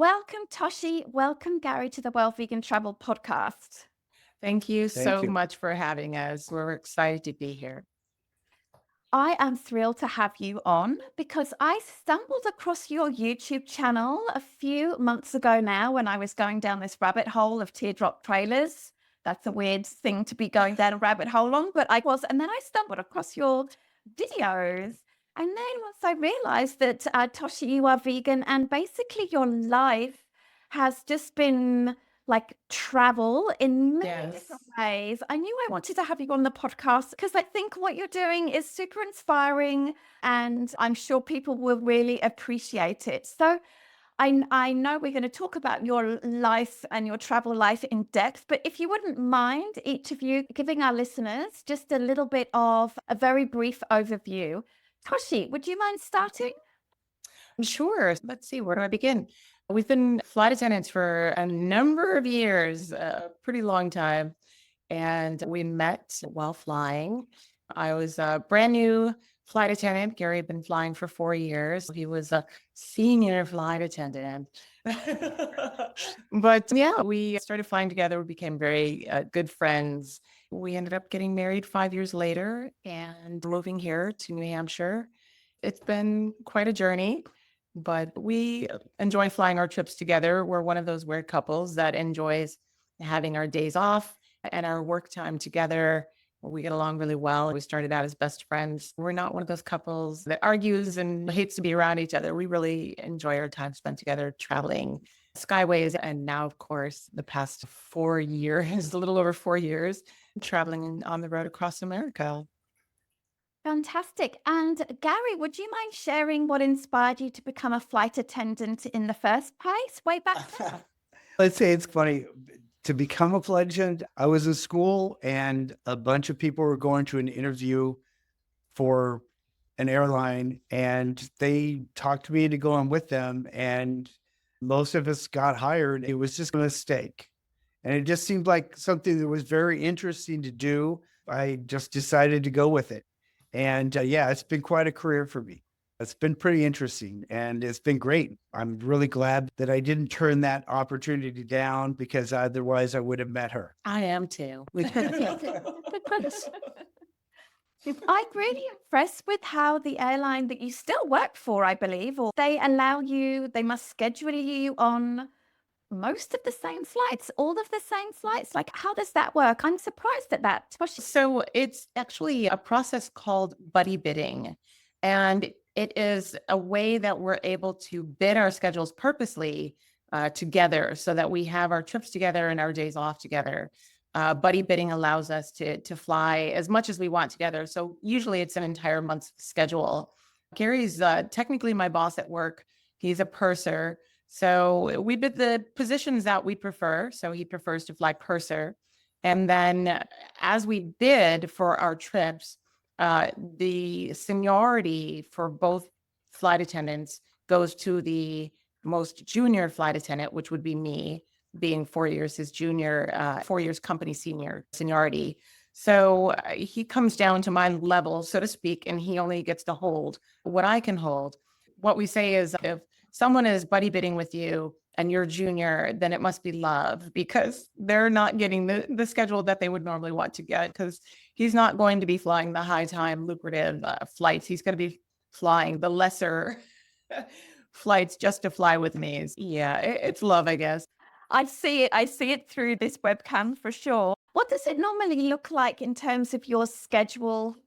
Welcome, Toshi. Welcome, Gary, to the Well Vegan Travel podcast. Thank you Thank so you. much for having us. We're excited to be here. I am thrilled to have you on because I stumbled across your YouTube channel a few months ago now when I was going down this rabbit hole of teardrop trailers. That's a weird thing to be going down a rabbit hole on, but I was. And then I stumbled across your videos. And then once I realized that, Toshi, you are vegan and basically your life has just been like travel in many different Yes. ways. I knew I wanted to have you on the podcast because I think what you're doing is super inspiring and I'm sure people will really appreciate it. So I know we're going to talk about your life and your travel life in depth, but if you wouldn't mind, each of you giving our listeners just a little bit of a very brief overview. Toshi, would you mind starting? Sure. Let's see. Where do I begin? We've been flight attendants for a number of years, a pretty long time. And we met while flying. I was a brand new flight attendant. Gary had been flying for 4 years. He was a senior flight attendant. But yeah, we started flying together. We became very good friends. We ended up getting married 5 years later and moving here to New Hampshire. It's been quite a journey, but we enjoy flying our trips together. We're one of those weird couples that enjoys having our days off and our work time together. We get along really well. We started out as best friends. We're not one of those couples that argues and hates to be around each other. We really enjoy our time spent together traveling Skyways. And now, of course, the past 4 years, a little over 4 years, traveling on the road across America. Fantastic. And Gary, would you mind sharing what inspired you to become a flight attendant in the first place way back then? Let's say it's funny to become a flight attendant. I was in school and a bunch of people were going to an interview for an airline and they talked me into going with them. And most of us got hired. It was just a mistake. And it just seemed like something that was very interesting to do. I just decided to go with it. And yeah, it's been quite a career for me. It's been pretty interesting and it's been great. I'm really glad that I didn't turn that opportunity down because otherwise I would have met her. I am too. I'm really impressed with how the airline that you still work for, I believe, or they allow you, they must schedule you on most of the same flights, all of the same flights. Like, how does that work? I'm surprised at that. So it's actually a process called buddy bidding. And it is a way that we're able to bid our schedules purposely together so that we have our trips together and our days off together. Buddy bidding allows us to fly as much as we want together. So usually it's an entire month's schedule. Gary's technically my boss at work. He's a purser. So we bid the positions that we prefer. So he prefers to fly purser. And then as we bid for our trips, the seniority for both flight attendants goes to the most junior flight attendant, which would be me, being 4 years his junior, 4 years company seniority. So he comes down to my level, so to speak, and he only gets to hold what I can hold. What we say is if someone is buddy bidding with you and you're junior, then it must be love because they're not getting the schedule that they would normally want to get because he's not going to be flying the high time lucrative flights. He's going to be flying the lesser flights just to fly with me. Yeah, it's love, I guess. I see it. I see it through this webcam for sure. What does it normally look like in terms of your schedule?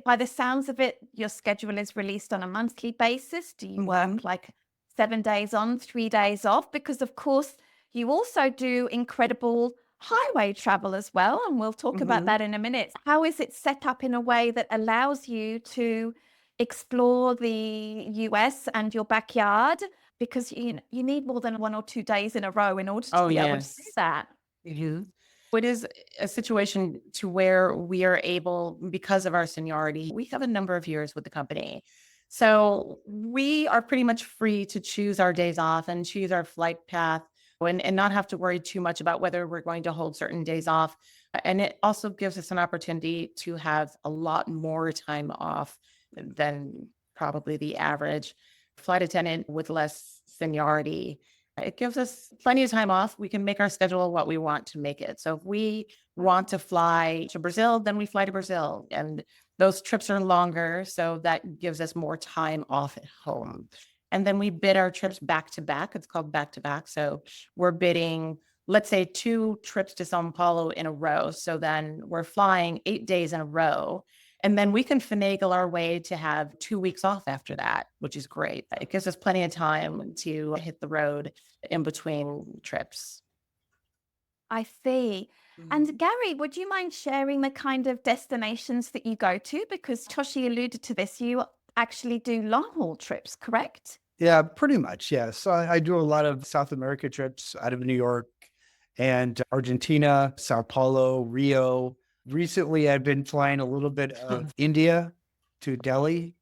By the sounds of it, your schedule is released on a monthly basis. Do you work like 7 days on, 3 days off? Because, of course, you also do incredible highway travel as well. And we'll talk about that in a minute. How is it set up in a way that allows you to explore the US and your backyard? Because you need more than 1 or 2 days in a row in order to Oh, be able to do yes. that. Mhm. It is a situation to where we are able, because of our seniority, we have a number of years with the company. So we are pretty much free to choose our days off and choose our flight path and not have to worry too much about whether we're going to hold certain days off. And it also gives us an opportunity to have a lot more time off than probably the average flight attendant with less seniority. It gives us plenty of time off. We can make our schedule what we want to make it. So if we want to fly to Brazil, then we fly to Brazil. And those trips are longer. So that gives us more time off at home. And then we bid our trips back to back. It's called back to back. So we're bidding, let's say, 2 trips to Sao Paulo in a row. So then we're flying 8 days in a row. And then we can finagle our way to have 2 weeks off after that, which is great. It gives us plenty of time to hit the road in between trips. I see. And Gary, would you mind sharing the kind of destinations that you go to? Because Toshi alluded to this, you actually do long haul trips, correct? Yeah, pretty much. Yeah. So I do a lot of South America trips out of New York and Argentina, Sao Paulo, Rio. Recently, I've been flying a little bit of India to Delhi,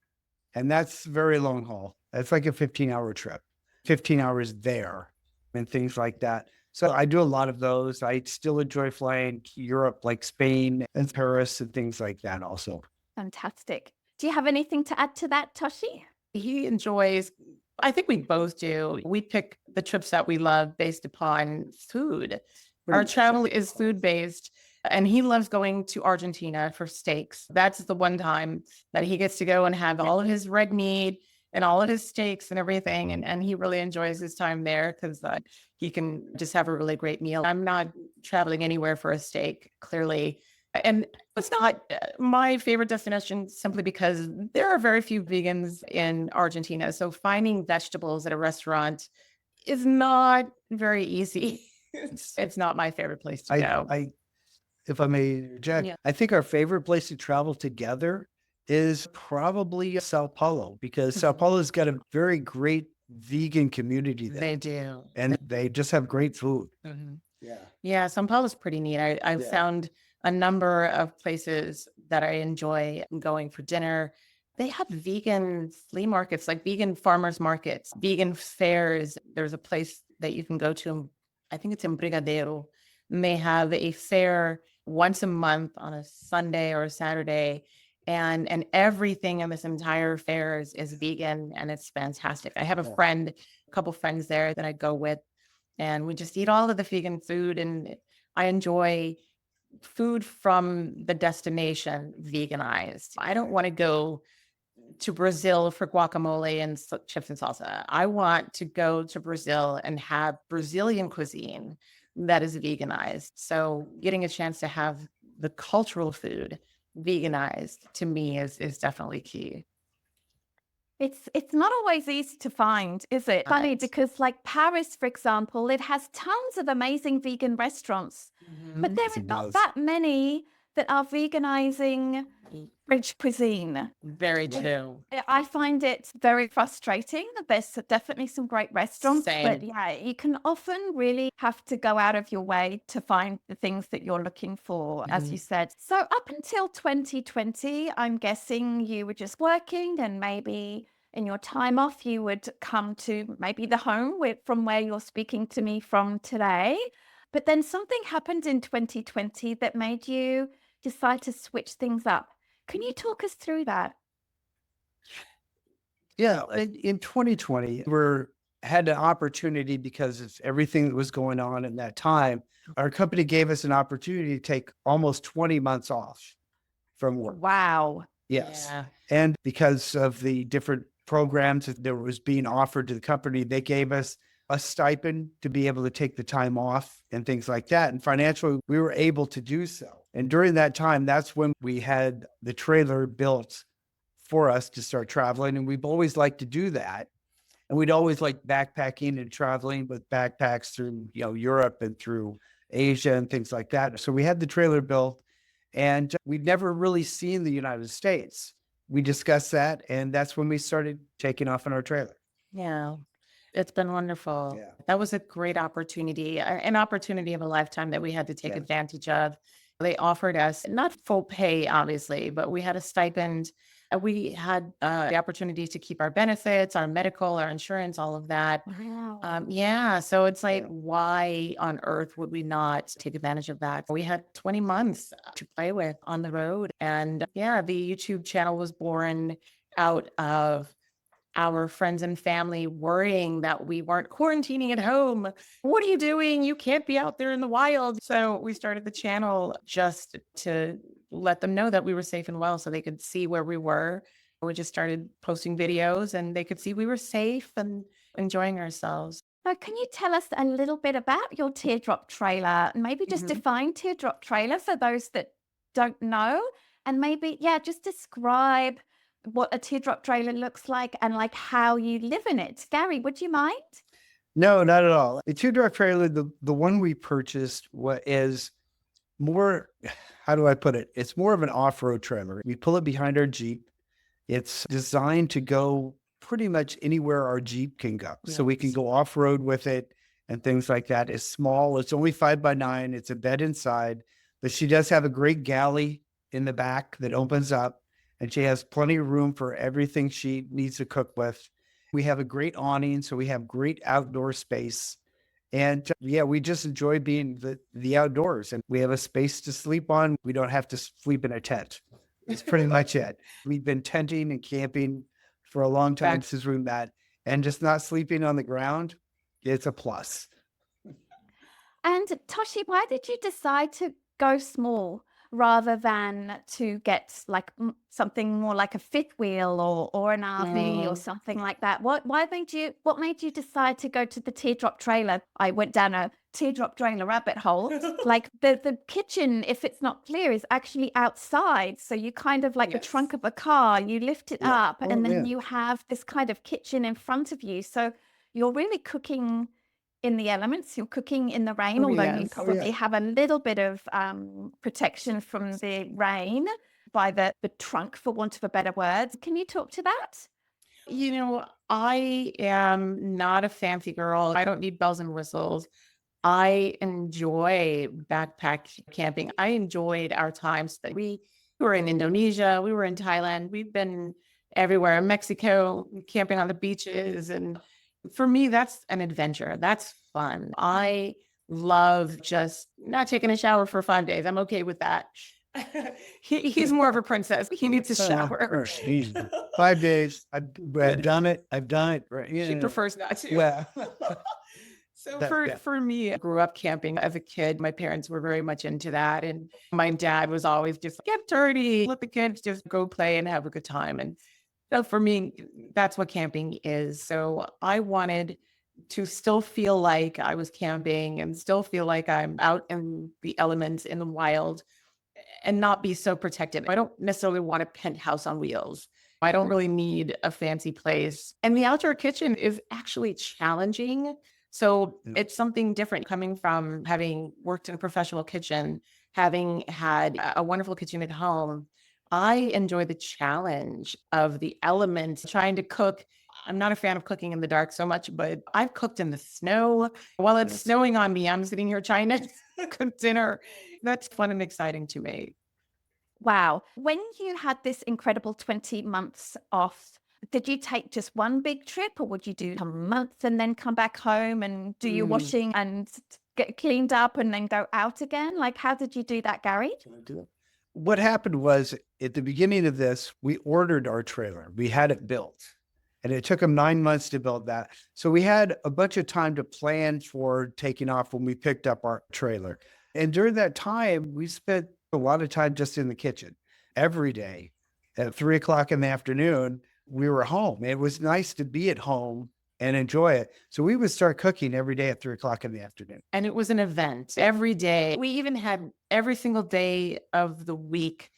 and that's very long haul. That's like a 15-hour trip, 15 hours there and things like that. So I do a lot of those. I still enjoy flying to Europe, like Spain and Paris and things like that also. Fantastic. Do you have anything to add to that, Toshi? He enjoys, I think we both do. We pick the trips that we love based upon food. Our travel is food based. And he loves going to Argentina for steaks. That's the one time that he gets to go and have all of his red meat and all of his steaks and everything. And he really enjoys his time there because he can just have a really great meal. I'm not traveling anywhere for a steak, clearly. And it's not my favorite destination simply because there are very few vegans in Argentina. So finding vegetables at a restaurant is not very easy. It's not my favorite place to go. If I may interject, I think our favorite place to travel together is probably Sao Paulo, because Sao Paulo's got a very great vegan community there. They do. And they just have great food. Yeah, Sao Paulo's pretty neat. I've found a number of places that I enjoy going for dinner. They have vegan flea markets, like vegan farmers markets, vegan fairs. There's a place that you can go to, I think it's in Brigadeiro, and they have a fair once a month on a Sunday or a Saturday. And everything in this entire fair is vegan, and it's fantastic. I have a couple friends there that I go with, and we just eat all of the vegan food. And I enjoy food from the destination veganized. I don't want to go to Brazil for guacamole and chips and salsa. I want to go to Brazil and have Brazilian cuisine that is veganized. So getting a chance to have the cultural food veganized to me is definitely key. It's not always easy to find, is it? Funny, because like Paris, for example, it has tons of amazing vegan restaurants, but there are not that many that are veganizing French cuisine. Very true. I find it very frustrating. There's definitely some great restaurants, Same. but yeah, you can often really have to go out of your way to find the things that you're looking for, as you said. So up until 2020, I'm guessing you were just working, and maybe in your time off, you would come to maybe the home from where you're speaking to me from today. But then something happened in 2020 that made you decide to switch things up. Can you talk us through that? Yeah, in 2020, we had an opportunity because of everything that was going on in that time. Our company gave us an opportunity to take almost 20 months off from work. Wow. Yes. Yeah. And because of the different programs that was being offered to the company, they gave us a stipend to be able to take the time off and things like that. And financially, we were able to do so. And during that time, that's when we had the trailer built for us to start traveling. And we've always liked to do that. And we'd always like backpacking and traveling with backpacks through, Europe and through Asia and things like that. So we had the trailer built, and we'd never really seen the United States. We discussed that, and that's when we started taking off in our trailer. Yeah. It's been wonderful. Yeah. That was a great opportunity, an opportunity of a lifetime that we had to take advantage of. They offered us not full pay, obviously, but we had a stipend. We had the opportunity to keep our benefits, our medical, our insurance, all of that. Wow. So it's like, why on earth would we not take advantage of that? We had 20 months to play with on the road. And the YouTube channel was born out of our friends and family worrying that we weren't quarantining at home. What are you doing? You can't be out there in the wild. So we started the channel just to let them know that we were safe and well so they could see where we were. We just started posting videos and they could see we were safe and enjoying ourselves. So can you tell us a little bit about your Teardrop trailer? Maybe just define Teardrop trailer for those that don't know. And maybe, yeah, just describe what a Teardrop trailer looks like and like how you live in it. Gary, would you mind? No, not at all. The Teardrop trailer, the one we purchased, is more, how do I put it? It's more of an off-road trailer. We pull it behind our Jeep. It's designed to go pretty much anywhere our Jeep can go. So we can go off-road with it and things like that. It's small. It's only 5x9. It's a bed inside, but she does have a great galley in the back that opens up, and she has plenty of room for everything she needs to cook with. We have a great awning, so we have great outdoor space. And yeah, we just enjoy being the outdoors, and we have a space to sleep on. We don't have to sleep in a tent. It's pretty much it. We've been tenting and camping for a long time since we met, and just not sleeping on the ground, it's a plus. And Toshi, why did you decide to go small rather than to get like something more like a fifth wheel or an RV or something like that? What made you decide to go to the Teardrop trailer? I went down a Teardrop trailer rabbit hole. Like the kitchen, if it's not clear, is actually outside. So you kind of like the trunk of a car, you lift it up and then you have this kind of kitchen in front of you. So you're really cooking in the elements, you're cooking in the rain, although you probably have a little bit of protection from the rain by the trunk, for want of a better word. Can you talk to that? You know, I am not a fancy girl. I don't need bells and whistles. I enjoy backpack camping. I enjoyed our times that we were in Indonesia, we were in Thailand, we've been everywhere, in Mexico, camping on the beaches. And for me, that's an adventure. That's fun. I love just not taking a shower for 5 days. I'm okay with that. He's more of a princess. He needs a shower. 5 days. I've done it. I've done it. Right. Yeah. She prefers not to. Well, So for me, I grew up camping as a kid. My parents were very much into that. And my dad was always just get dirty, let the kids just go play and have a good time. And so for me, that's what camping is. So I wanted to still feel like I was camping and still feel like I'm out in the elements in the wild and not be so protected. I don't necessarily want a penthouse on wheels. I don't really need a fancy place. And the outdoor kitchen is actually challenging. So it's something different coming from having worked in a professional kitchen, having had a wonderful kitchen at home. I enjoy the challenge of the elements, trying to cook. I'm not a fan of cooking in the dark so much, but I've cooked in the snow. While it's snowing on me, I'm sitting here trying to cook dinner. That's fun and exciting to me. Wow. When you had this incredible 20 months off, did you take just one big trip, or would you do a month and then come back home and do your washing and get cleaned up and then go out again? Like, how did you do that, Gary? what happened was at the beginning of this, we ordered our trailer. We had it built, and it took them 9 months to build that. So we had a bunch of time to plan for taking off when we picked up our trailer. And during that time, we spent a lot of time just in the kitchen every day. At 3 o'clock in the afternoon, we were home. It was nice to be at home and enjoy it. So we would start cooking every day at 3 o'clock in the afternoon. And it was an event every day. We even had every single day of the week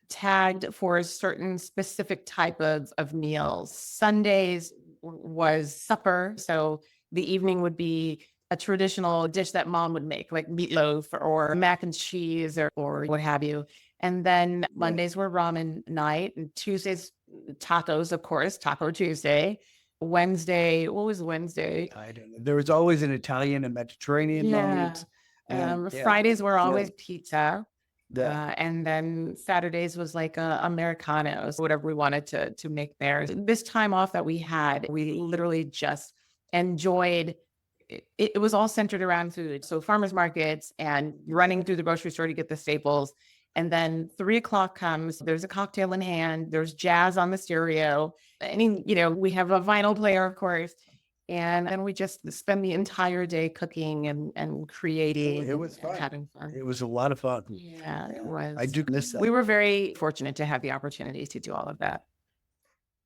tagged for a certain specific type of meals. Sundays was supper. So the evening would be a traditional dish that mom would make, like meatloaf or mac and cheese or what have you. And then Mondays were ramen night, and Tuesdays, tacos, of course, Taco Tuesday. Wednesday, what was Wednesday? I don't know. There was always an Italian and Mediterranean moment. Fridays were always pizza. And then Saturdays was like Americanos, whatever we wanted to make there. This time off that we had, we literally just enjoyed it was all centered around food. So farmers markets and running through the grocery store to get the staples. And then 3 o'clock comes, there's a cocktail in hand, there's jazz on the stereo. We have a vinyl player, of course. And then we just spend the entire day cooking and creating. It was and fun. having fun. It was a lot of fun. Yeah, it was. I do miss that. We were very fortunate to have the opportunity to do all of that.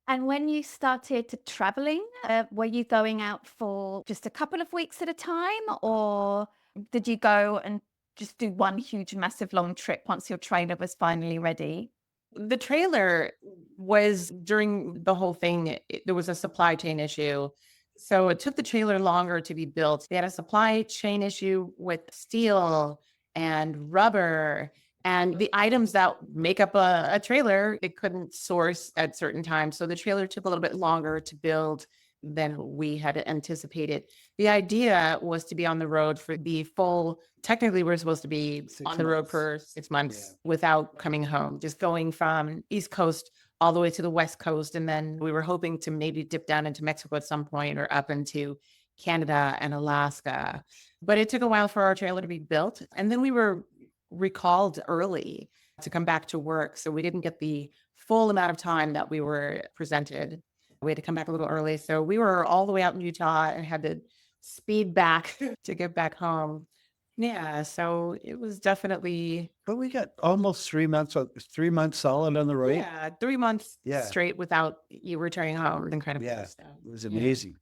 And when you started traveling, were you going out for just a couple of weeks at a time, or did you go and just do one huge, massive, long trip once your trailer was finally ready? The trailer was during the whole thing, there was a supply chain issue. So it took the trailer longer to be built. They had a supply chain issue with steel and rubber and the items that make up a trailer, they couldn't source at certain times. So the trailer took a little bit longer to build than we had anticipated. The idea was to be on the road for the full, technically we're supposed to be 6 on the road months. for 6 months Yeah. without coming home, just going from East Coast all the way to the West Coast. And then we were hoping to maybe dip down into Mexico at some point or up into Canada and Alaska. But it took a while for our trailer to be built. And then we were recalled early to come back to work. So we didn't get the full amount of time that we were presented. We had to come back a little early. So we were all the way out in Utah and had to speed back to get back home. Yeah, so it was definitely, But we got almost 3 months, 3 months solid on the road. yeah, 3 months Yeah. straight without you returning home. It was incredible. Yeah. So, It was yeah. amazing.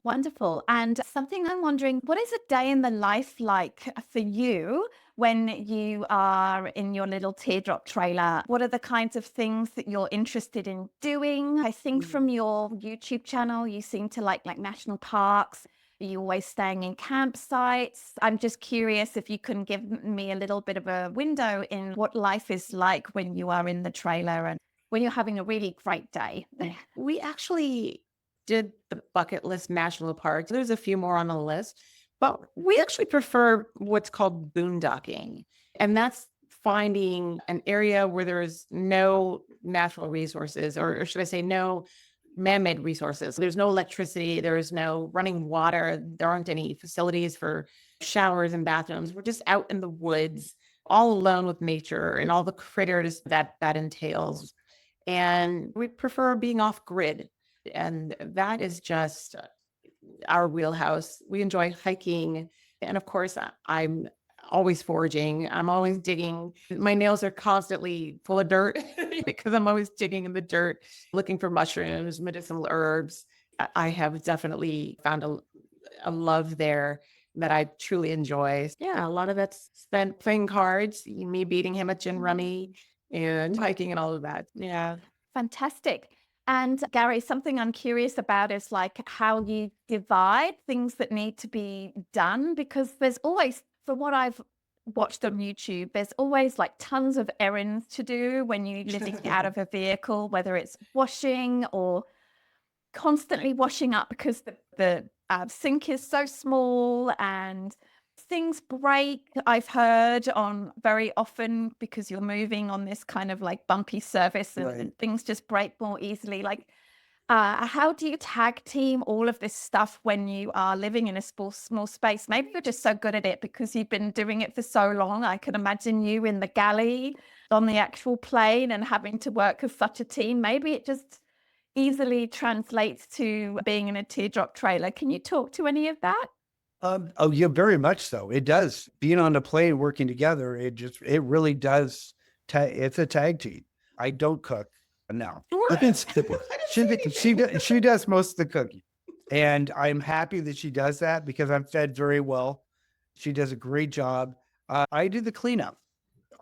Wonderful. And something I'm wondering, what is a day in the life like for you when you are in your little Teardrop trailer? What are the kinds of things that you're interested in doing? I think from your YouTube channel, you seem to like national parks. Are you always staying in campsites? I'm just curious if you can give me a little bit of a window in what life is like when you are in the trailer and when you're having a really great day. We actually did the bucket list national parks. There's a few more on the list, but we actually prefer what's called boondocking. And that's finding an area where there's no natural resources, or should I say no man-made resources. There's no electricity, there's no running water, there aren't any facilities for showers and bathrooms. We're just out in the woods, all alone with nature and all the critters that entails. And we prefer being off grid. And that is just our wheelhouse. We enjoy hiking. And of course, I'm always foraging. I'm always digging. My nails are constantly full of dirt because I'm always digging in the dirt, looking for mushrooms, medicinal herbs. I have definitely found a love there that I truly enjoy. Yeah, a lot of that's spent playing cards, me beating him at gin rummy and hiking and all of that. Yeah. Fantastic. And Gary, something I'm curious about is like how you divide things that need to be done, because there's always, from what I've watched on YouTube, there's always like tons of errands to do when you're living out of a vehicle, whether it's washing or constantly washing up because the sink is so small and things break. I've heard on very often because you're moving on this kind of like bumpy surface and, Right. and things just break more easily. Like, how do you tag team all of this stuff when you are living in a small space? Maybe you're just so good at it because you've been doing it for so long. I can imagine you in the galley on the actual plane and having to work as such a team. Maybe it just easily translates to being in a Teardrop trailer. Can you talk to any of that? Oh, yeah, very much so. It does. Being on a plane, working together, it really does. It's a tag team. I don't cook. No, she does most of the cooking, and I'm happy that she does that because I'm fed very well. She does a great job. I do the cleanup.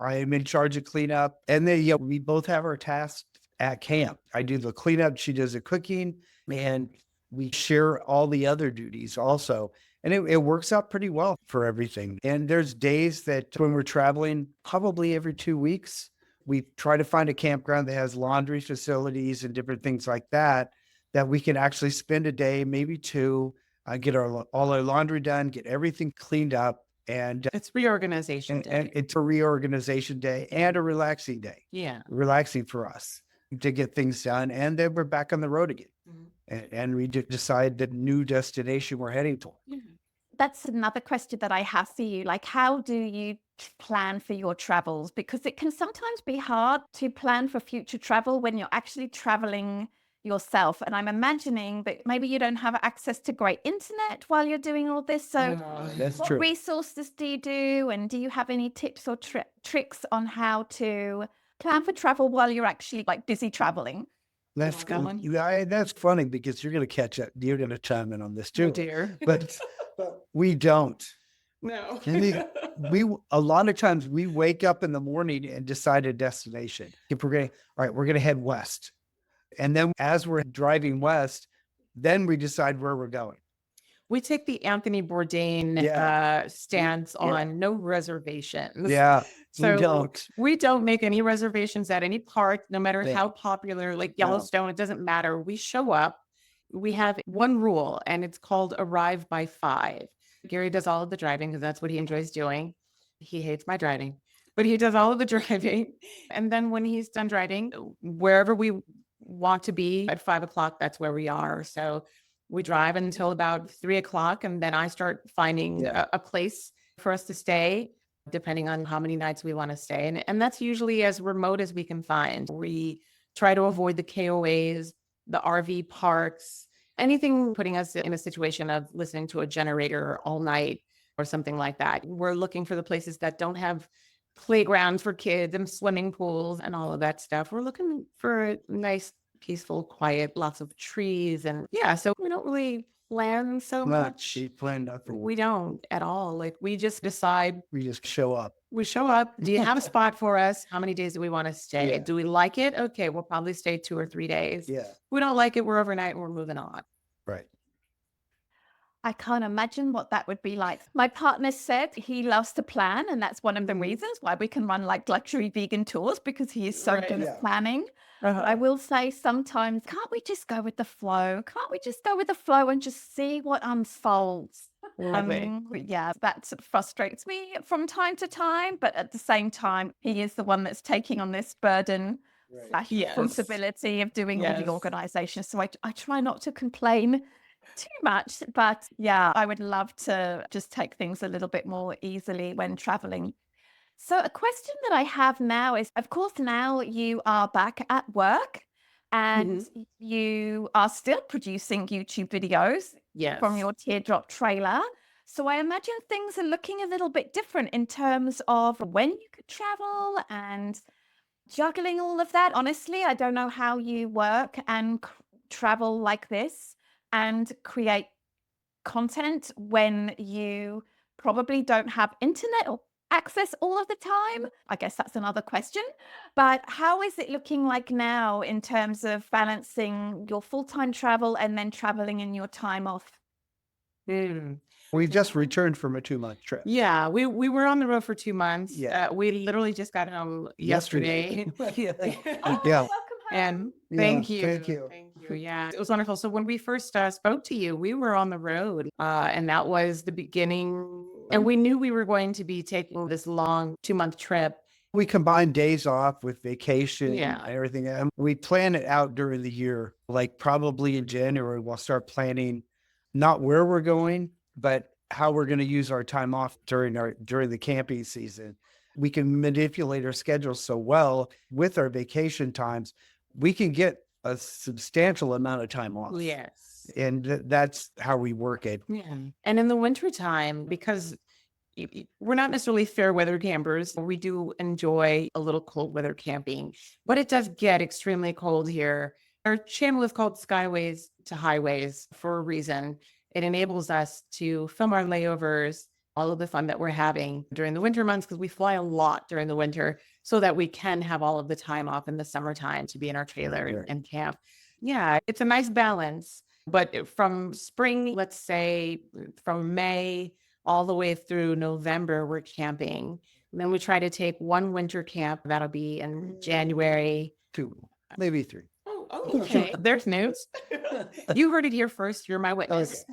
I am in charge of cleanup, and then we both have our tasks at camp. I do the cleanup. She does the cooking, and we share all the other duties also. And it works out pretty well for everything. And there's days that when we're traveling, probably every 2 weeks, we try to find a campground that has laundry facilities and different things like that, that we can actually spend a day, maybe two, get all our laundry done, get everything cleaned up. And It's reorganization day. and it's a reorganization day and a relaxing day, Yeah. relaxing for us to get things done. And then we're back on the road again. And we decide the new destination we're heading toward. That's another question that I have for you. Like, how do you plan for your travels? Because it can sometimes be hard to plan for future travel when you're actually traveling yourself. And I'm imagining that maybe you don't have access to great internet while you're doing all this. So That's what true. resources do you do? And do you have any tips or tricks on how to plan for travel while you're actually like busy traveling? That's that one? that's funny because you're going to catch up. You're going to chime in on this Oh too, dear. but we don't. No. A lot of times we wake up in the morning and decide a destination. If we're going, all right, we're going to head west. And then as we're driving west, then we decide where we're going. We take the Anthony Bourdain Yeah. stance Yeah. on no reservations. Yeah. So we don't. we don't make any reservations at any park, no matter Yeah. how popular, like No. Yellowstone, it doesn't matter. We show up. We have one rule, and it's called arrive by 5. Gary does all of the driving because that's what he enjoys doing. He hates my driving, but he does all of the driving. And then when he's done driving, wherever we want to be at 5 o'clock, that's where we are. So we drive until about 3 o'clock, and then I start finding a place for us to stay, depending on how many nights we want to stay. And that's usually as remote as we can find. We try to avoid the KOAs, the RV parks, anything putting us in a situation of listening to a generator all night or something like that. We're looking for the places that don't have playgrounds for kids and swimming pools and all of that stuff. We're looking for a nice, peaceful, quiet, lots of trees. And so we don't really plan so much. She planned nothing. We don't at all. Like, we just decide. We just show up. We show up. Do you have a spot for us? How many days do we want to stay? Yeah. Do we like it? Okay, we'll probably stay 2 or 3 days. Yeah. If we don't like it, we're overnight and we're moving on. Right. I can't imagine what that would be like. My partner said he loves to plan, and that's one of the reasons why we can run like luxury vegan tours, because he is so Right. good Yeah. at planning. But I will say sometimes, can't we just go with the flow? Can't we just go with the flow and just see what unfolds? Love it. Yeah, that sort of frustrates me from time to time. But at the same time, he is the one that's taking on this burden slash Yes. responsibility of doing all the Yes. organization. So I try not to complain too much, but yeah, I would love to just take things a little bit more easily when traveling. So a question that I have now is, of course, now you are back at work and you are still producing YouTube videos Yes. from your Teardrop trailer. So I imagine things are looking a little bit different in terms of when you could travel and juggling all of that. Honestly, I don't know how you work and travel like this and create content when you probably don't have internet or access all of the time. I guess that's another question. But how is it looking like now in terms of balancing your full-time travel and then traveling in your time off? We just returned from a 2-month trip. Yeah, we were on the road for 2 months. Yeah. We literally just got home yesterday. Yeah. Oh, Yeah. welcome home. And Yeah, thank you. thank you. Thank you. Yeah, it was wonderful. So when we first spoke to you, we were on the road, and that was the beginning. And we knew we were going to be taking this long 2-month trip. We combine days off with vacation Yeah. and everything. And we plan it out during the year. Like probably in January, we'll start planning not where we're going, but how we're going to use our time off during the camping season. We can manipulate our schedule so well with our vacation times, we can get a substantial amount of time off. Yes. And that's how we work it. Yeah. And in the wintertime, because we're not necessarily fair weather campers, we do enjoy a little cold weather camping, but it does get extremely cold here. Our channel is called Skyways to Highways for a reason. It enables us to film our layovers, all of the fun that we're having during the winter months, because we fly a lot during the winter so that we can have all of the time off in the summertime to be in our trailer Right. and camp. Yeah, it's a nice balance. But from spring, let's say from May all the way through November, we're camping. And then we try to take one winter camp. That'll be in January. 2, maybe 3. Oh, okay. There's news. You heard it here first. You're my witness.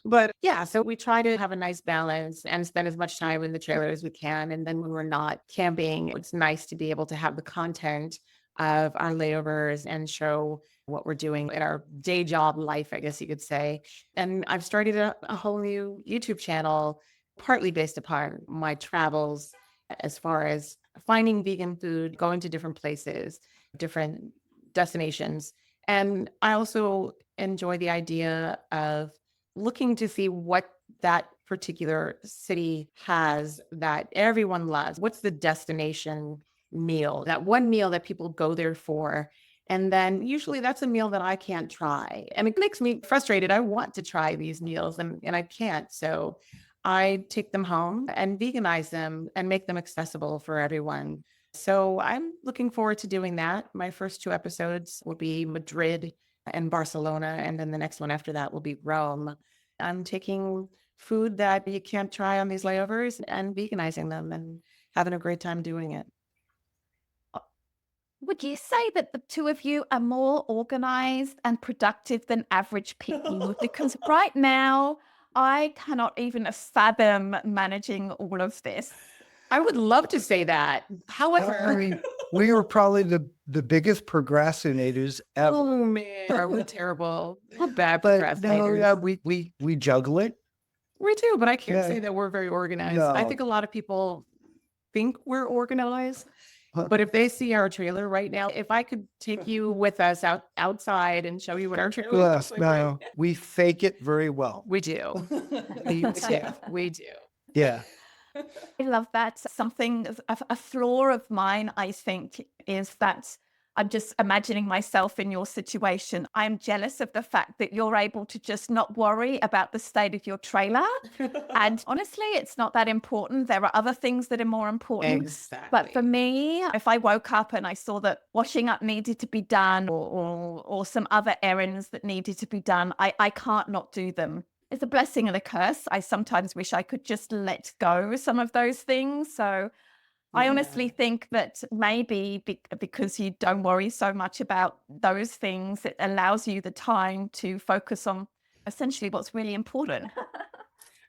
But yeah, so we try to have a nice balance and spend as much time in the trailer as we can. And then when we're not camping, it's nice to be able to have the content of our layovers and show what we're doing in our day job life, I guess you could say. And I've started a whole new YouTube channel partly based upon my travels as far as finding vegan food, going to different places, different destinations. And I also enjoy the idea of looking to see what that particular city has that everyone loves. What's the destination meal, that one meal that people go there for? And then usually that's a meal that I can't try. And it makes me frustrated. I want to try these meals and I can't. So I take them home and veganize them and make them accessible for everyone. So I'm looking forward to doing that. My first 2 episodes will be Madrid and Barcelona. And then the next one after that will be Rome. I'm taking food that you can't try on these layovers and veganizing them and having a great time doing it. Would you say that the two of you are more organized and productive than average people? Because right now, I cannot even fathom managing all of this. I would love to say that. I However, mean, we were probably the biggest procrastinators ever. oh man, are we terrible? We're bad But no, procrastinators. yeah, we juggle it. We do, but I can't Yeah. say that we're very organized. I No. think a lot of people think we're organized, Huh. but if they see our trailer right now, if I could take you with us outside and show you what our trailer Yes, looks like right no, now. we fake it very well. We do. We do. We do. Yeah. I love that. Something, a flaw of mine, I think, is that I'm just imagining myself in your situation. I'm jealous of the fact that you're able to just not worry about the state of your trailer. And honestly, it's not that important. There are other things that are more important. Exactly. But for me, if I woke up and I saw that washing up needed to be done or some other errands that needed to be done, I can't not do them. It's a blessing and a curse. I sometimes wish I could just let go some of those things. So I honestly think that maybe because you don't worry so much about those things, it allows you the time to focus on essentially what's really important.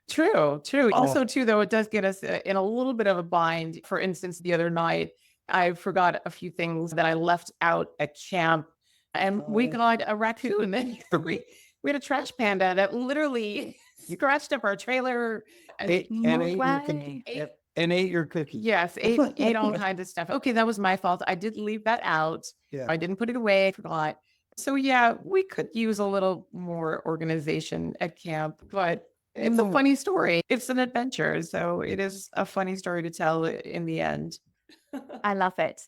True. Oh. Also, too, though, it does get us in a little bit of a bind. For instance, the other night, I forgot a few things that I left out at camp, and we got a raccoon. And we had a trash panda that literally scratched up our trailer. Ate your cookie. Ate- And ate your cookie. Yes, ate all kinds of stuff. Okay, that was my fault. I did leave that out. Yeah. I didn't put it away. I forgot. So yeah, we could use a little more organization at camp, but it's a funny story. It's an adventure. So it is a funny story to tell in the end. I love it.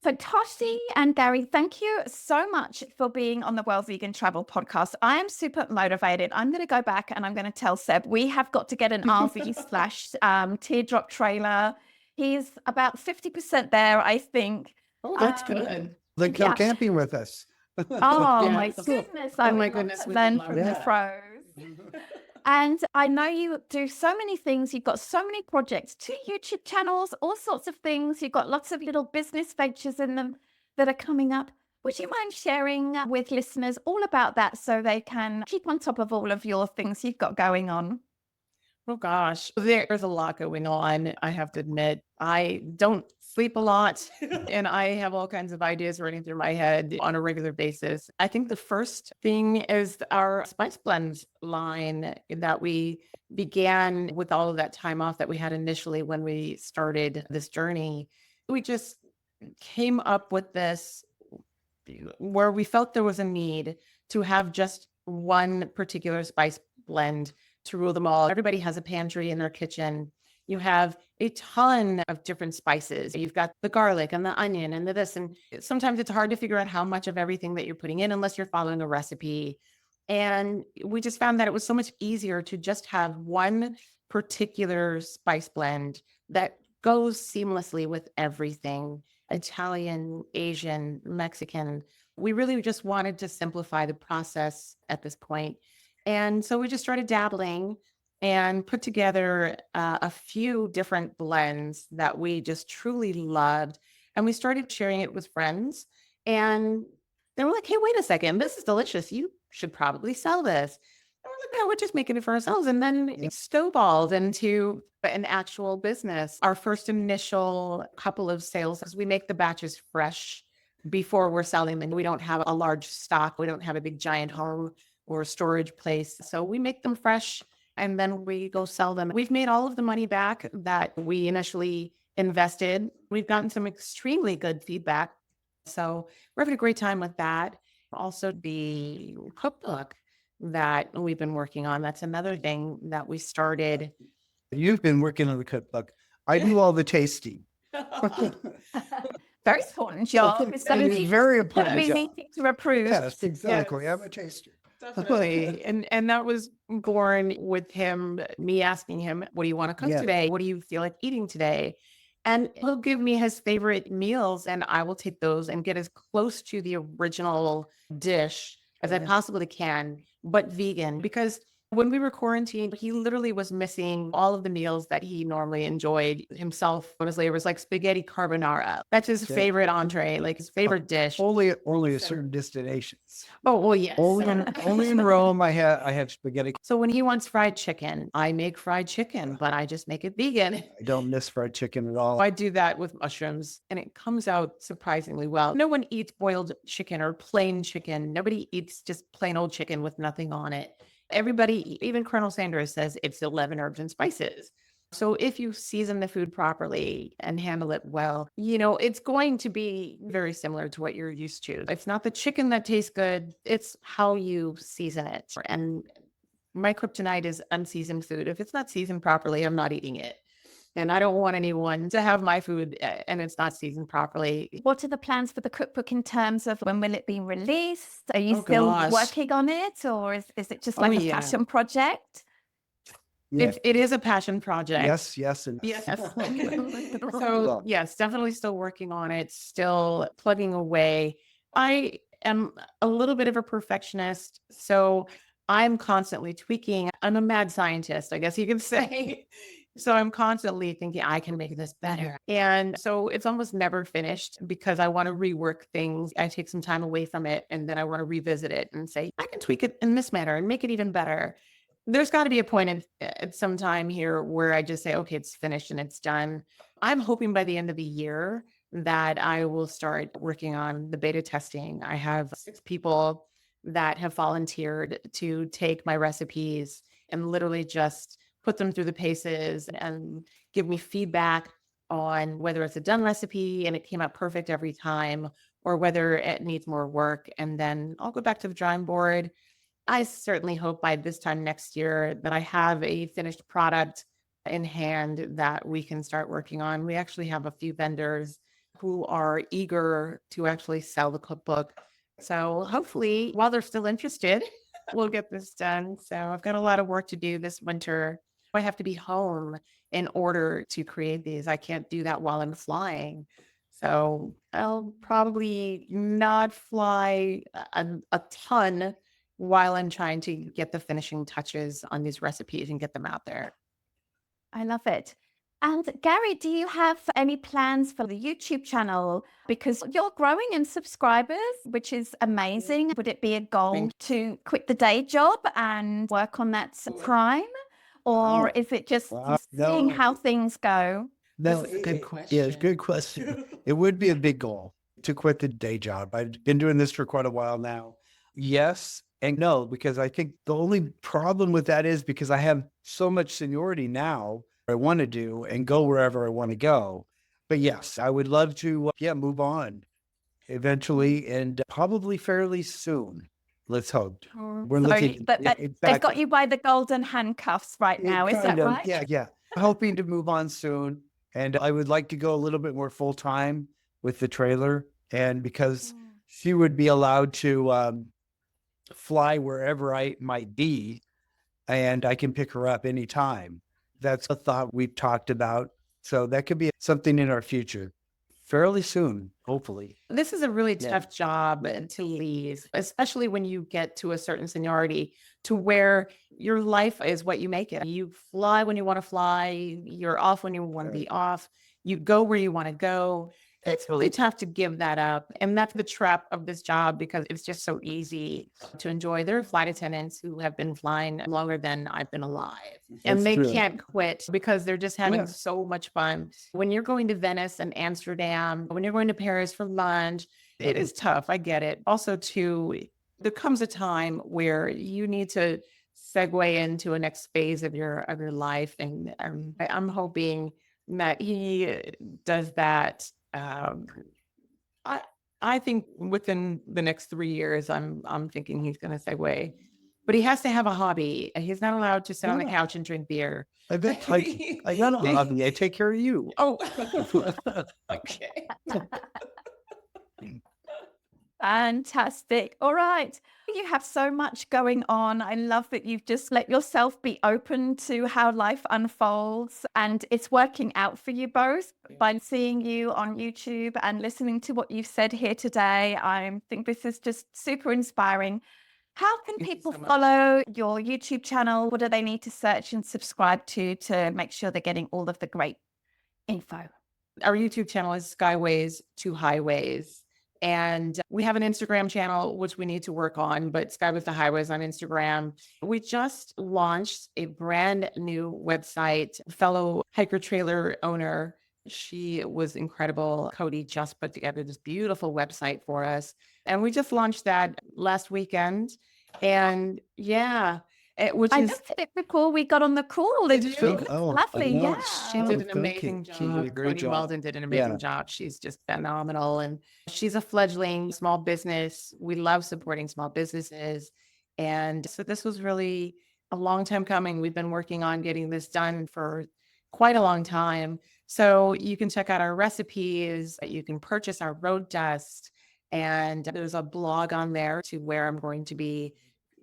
So Toshi and Gary, thank you so much for being on the World Vegan Travel Podcast. I am super motivated. I'm going to go back and I'm going to tell Seb, we have got to get an RV / teardrop trailer. He's about 50% there, I think. Oh, that's good. Like come Yeah. camping with us. Oh Yeah, my so- goodness. oh I my would love goodness, to we learn would from love the that. pros. And I know you do so many things. You've got so many projects, 2 YouTube channels, all sorts of things. You've got lots of little business ventures in them that are coming up. Would you mind sharing with listeners all about that so they can keep on top of all of your things you've got going on? Oh gosh, there's a lot going on. I have to admit, I don't sleep a lot and I have all kinds of ideas running through my head on a regular basis. I think the first thing is our spice blends line that we began with all of that time off that we had initially when we started this journey. We just came up with this where we felt there was a need to have just one particular spice blend to rule them all. Everybody has a pantry in their kitchen. You have a ton of different spices. You've got the garlic and the onion and the this. And sometimes it's hard to figure out how much of everything that you're putting in unless you're following a recipe. And we just found that it was so much easier to just have one particular spice blend that goes seamlessly with everything. Italian, Asian, Mexican. We really just wanted to simplify the process at this point. And so we just started dabbling and put together a few different blends that we just truly loved. And we started sharing it with friends. And they were like, hey, wait a second, this is delicious. You should probably sell this. And we're like, no, we're just making it for ourselves. And then it snowballed into an actual business. Our first initial couple of sales, because we make the batches fresh before we're selling them. We don't have a large stock. We don't have a big giant home or storage place. So we make them fresh and then we go sell them. We've made all of the money back that we initially invested. We've gotten some extremely good feedback. So we're having a great time with that. Also, the cookbook that we've been working on, that's another thing that we started. You've been working on the cookbook. I do all the tasting. Very important job. It's going to It is be, very going to important be job. meeting to approve. Yes, exactly. Yes. I'm a taster. Definitely. And that was born with him, me asking him, what do you want to cook Yeah. today? What do you feel like eating today? And he'll give me his favorite meals, and I will take those and get as close to the original dish as I possibly can, but vegan. Because when we were quarantined, he literally was missing all of the meals that he normally enjoyed himself. Honestly, it was like spaghetti carbonara. That's his Yeah. favorite entree, like his favorite dish. Only at certain destinations. Oh, well, yes. Only in Rome I have spaghetti. So when he wants fried chicken, I make fried chicken, but I just make it vegan. I don't miss fried chicken at all. I do that with mushrooms, and it comes out surprisingly well. No one eats boiled chicken or plain chicken. Nobody eats just plain old chicken with nothing on it. Everybody, even Colonel Sanders, says it's 11 herbs and spices. So if you season the food properly and handle it well, it's going to be very similar to what you're used to. It's not the chicken that tastes good, it's how you season it. And my kryptonite is unseasoned food. If it's not seasoned properly, I'm not eating it. And I don't want anyone to have my food and it's not seasoned properly. What are the plans for the cookbook in terms of when will it be released? Are you Oh, still gosh. working on it, or is it just Oh, like a yeah. passion project? Yeah. It is a passion project. Yes, and Yes. So, So yes, definitely still working on it, still plugging away. I am a little bit of a perfectionist, so I'm constantly tweaking. I'm a mad scientist, I guess you could say. So I'm constantly thinking I can make this better. And so it's almost never finished because I want to rework things. I take some time away from it and then I want to revisit it and say, I can tweak it in this manner and make it even better. There's got to be a point at some time here where I just say, okay, it's finished and it's done. I'm hoping by the end of the year that I will start working on the beta testing. I have 6 people that have volunteered to take my recipes and literally just put them through the paces and give me feedback on whether it's a done recipe and it came out perfect every time or whether it needs more work. And then I'll go back to the drawing board. I certainly hope by this time next year that I have a finished product in hand that we can start working on. We actually have a few vendors who are eager to actually sell the cookbook. So hopefully, while they're still interested, we'll get this done. So I've got a lot of work to do this winter. I have to be home in order to create these. I can't do that while I'm flying. So I'll probably not fly a ton while I'm trying to get the finishing touches on these recipes and get them out there. I love it. And Gary, do you have any plans for the YouTube channel? Because you're growing in subscribers, which is amazing. Would it be a goal to quit the day job and work on that Prime? Or is it just seeing no. how things go? No, This is a good question. Yeah, it's a good question. It would be a big goal to quit the day job. I've been doing this for quite a while now. Yes and no, because I think the only problem with that is because I have so much seniority now, I want to do and go wherever I want to go. But yes, I would love to, move on eventually and probably fairly soon. Let's hope. We're looking. But Yeah, they've got exactly. you by the golden handcuffs right now. Is that Kind of, right? Yeah. Hoping to move on soon. And I would like to go a little bit more full time with the trailer. And because she would be allowed to fly wherever I might be, and I can pick her up anytime. That's a thought we've talked about. So that could be something in our future fairly soon, hopefully. This is a really Yeah. tough job to leave, especially when you get to a certain seniority to where your life is what you make it. You fly when you want to fly, you're off when you want to be off, you go where you want to go. It's really tough to give that up. And that's the trap of this job because it's just so easy to enjoy. There are flight attendants who have been flying longer than I've been alive. And That's they true. can't quit because they're just having Yeah. so much fun. When you're going to Venice and Amsterdam, when you're going to Paris for lunch, it is tough. I get it. Also, too, there comes a time where you need to segue into a next phase of your life. And I'm hoping that he does that. I I think within the next 3 years, I'm thinking he's going to segue, but he has to have a hobby. He's not allowed to sit on the Yeah. couch and drink beer. I bet I got a hobby. I take care of you. Oh, okay. Fantastic. All right. You have so much going on. I love that you've just let yourself be open to how life unfolds, and it's working out for you both by seeing you on YouTube and listening to what you've said here today. I think this is just super inspiring. How can Thank you people so much. follow your YouTube channel? What do they need to search and subscribe to make sure they're getting all of the great info? Our YouTube channel is Skyways to Highways. And we have an Instagram channel, which we need to work on, but Skyways to Highways on Instagram. We just launched a brand new website. Fellow hiker trailer owner, she was incredible. Cody just put together this beautiful website for us. And we just launched that last weekend. And yeah, which I is looked at it before we got on the call. It Did you? looks lovely. I know. Yeah. she did an Thank amazing you. job. She did a great Cody job. Weldon did an amazing Yeah. job. She's just phenomenal. And she's a fledgling small business. We love supporting small businesses. And so this was really a long time coming. We've been working on getting this done for quite a long time. So you can check out our recipes, you can purchase our road dust, and there's a blog on there to where I'm going to be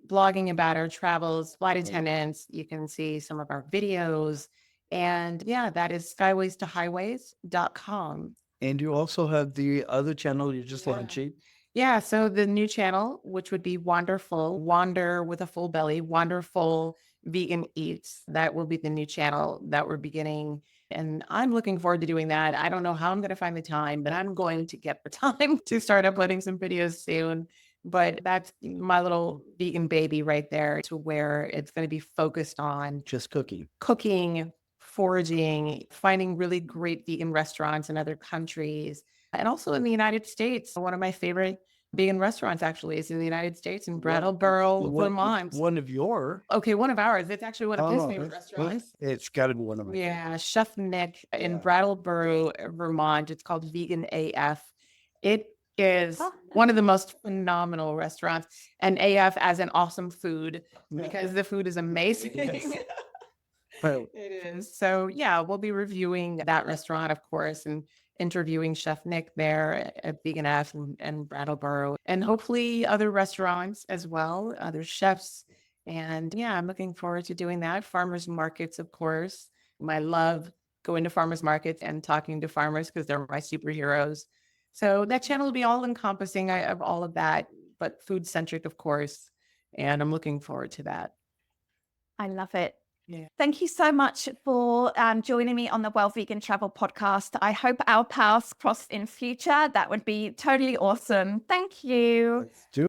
blogging about our travels, flight attendants. You can see some of our videos. And yeah, that is skywaystohighways.com. And you also have the other channel you just Yeah. launching. Yeah, so the new channel, which would be Wonderful, Wander with a full belly, Wonderful Vegan Eats. That will be the new channel that we're beginning. And I'm looking forward to doing that. I don't know how I'm going to find the time, but I'm going to get the time to start uploading some videos soon. But that's my little vegan baby right there, to where it's going to be focused on Just cooking. cooking, foraging, finding really great vegan restaurants in other countries, and also in the United States. One of my favorite vegan restaurants actually is in the United States, in Brattleboro, Vermont. One of your. Okay, one of ours. It's actually one of his Oh, favorite restaurants. it's got to be one of mine. Yeah, Chef Nick in Yeah. Brattleboro, Vermont. It's called Vegan AF. It is Oh. one of the most phenomenal restaurants, and AF as an awesome food, because the food is amazing. Yes. Well, It is. So yeah, we'll be reviewing that restaurant, of course, and interviewing Chef Nick there at Vegan F and Brattleboro, and hopefully other restaurants as well, other chefs. And yeah, I'm looking forward to doing that. Farmers markets, of course. I love going to farmers markets and talking to farmers because they're my superheroes. So that channel will be all encompassing of all of that, but food centric, of course. And I'm looking forward to that. I love it. Yeah. Thank you so much for joining me on the Well Vegan Travel podcast. I hope our paths cross in future. That would be totally awesome. Thank you. let's do